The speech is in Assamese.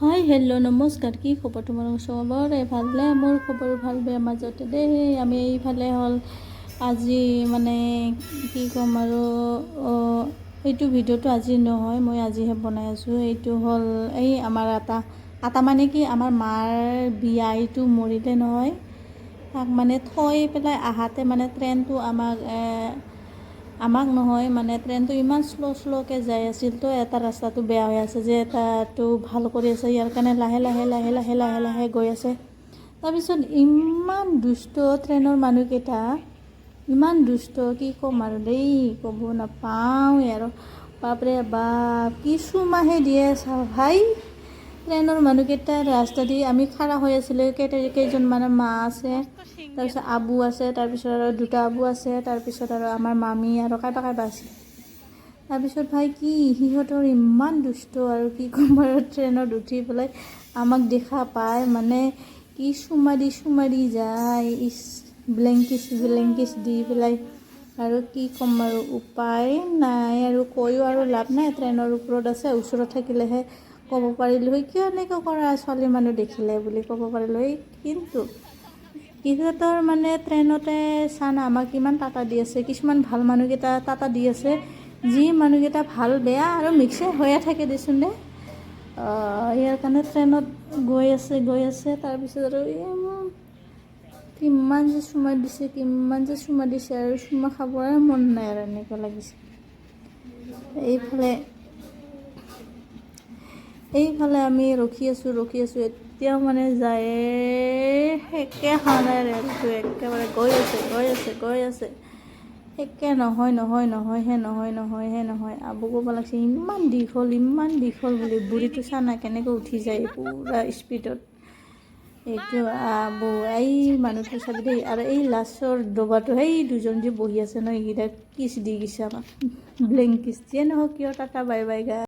হাই হেল্ল' নমস্কাৰ, কি খবৰ তোমালোকৰ চবৰে ভালনে? মোৰ খবৰ ভাল বেয়া মাজতে দেই। আমি এইফালে হ'ল আজি মানে কি ক'ম আৰু এইটো ভিডিঅ'টো আজি নহয়, মই আজিহে বনাই আছোঁ। এইটো হ'ল এই আমাৰ আটা মানে কি আমাৰ মাৰ বিয়া, এইটো মৰিলে নহয়, তাক মানে থৈ পেলাই আহাতে মানে ট্ৰেইনটো আমাক নহয় মানে ট্ৰেইনটো ইমান শ্ল'কৈ যাই আছিল তো এটা ৰাস্তাটো বেয়া হৈ আছে যে এটাটো ভাল কৰি আছে, ইয়াৰ কাৰণে লাহে গৈ আছে। তাৰপিছত ইমান দুষ্ট ট্ৰেইনৰ মানুহকেইটা, ইমান দুষ্ট কি ক'ম আৰু দেই, ক'ব নাপাওঁ আৰু। বাপৰে বাপ, কি চুমাহে দিয়ে চাওঁ ভাই। ট্ৰেইনৰ মানুহকেইটা ৰাস্তা দি আমি খাৰা হৈ আছিলোঁ, কেইজনমান মা আছে, তাৰপিছত আবু আছে, তাৰপিছত আৰু দুটা আবু আছে, তাৰপিছত আৰু আমাৰ মামী আৰু কাইবা আছে। তাৰপিছত ভাই কি সিহঁতৰ ইমান দুষ্ট আৰু কি ক'ম আৰু, ট্ৰেইনত উঠি পেলাই আমাক দেখা পায় মানে কি চুমা দি যায়, ব্লেংকিছ দি পেলাই আৰু কি ক'ম আৰু উপায় নাই আৰু, কৈও আৰু লাভ নাই। ট্ৰেইনৰ ওপৰত আছে, ওচৰত থাকিলেহে ক'ব পাৰিলোঁ হয় কিয় এনেকৈ কৰা ছোৱালী মানুহ দেখিলে বুলি ক'ব পাৰিলোঁ হয়। কিন্তু সিহঁতৰ মানে ট্ৰেইনতে চানা আমাক কিমান টাটা দি আছে, কিছুমান ভাল মানুহকেইটা টাটা দি আছে, যি মানুহকেইটা ভাল বেয়া আৰু মিক্সে হৈয়ে থাকে দেচোন দে। ইয়াৰ কাৰণে ট্ৰেইনত গৈ আছে তাৰপিছত আৰু কিমান যে চুমা দিছে আৰু চুমা খাবৰে মন নাই আৰু এনেকুৱা লাগিছে। এইফালে আমি ৰখি আছোঁ এতিয়াও মানে যায় একে হোৱা নাই, ৰেলটো একেবাৰে গৈ আছে একে নহয়। আবু ক'ব লাগিছে ইমান দীঘল বুলি, বুঢ়ীটো চানা কেনেকৈ উঠি যায় পূৰা স্পীডত। এইটো আবু এই মানুহটো চাবি দেই। আৰু এই লাষ্টৰ ডবাটো সেই দুজন যে বহি আছে ন, এইকেইটা কিছ দি গৈছে আমাক, ব্লেংকিছ যিয়ে নহওক কিয়, টাটা বাই বাই গা।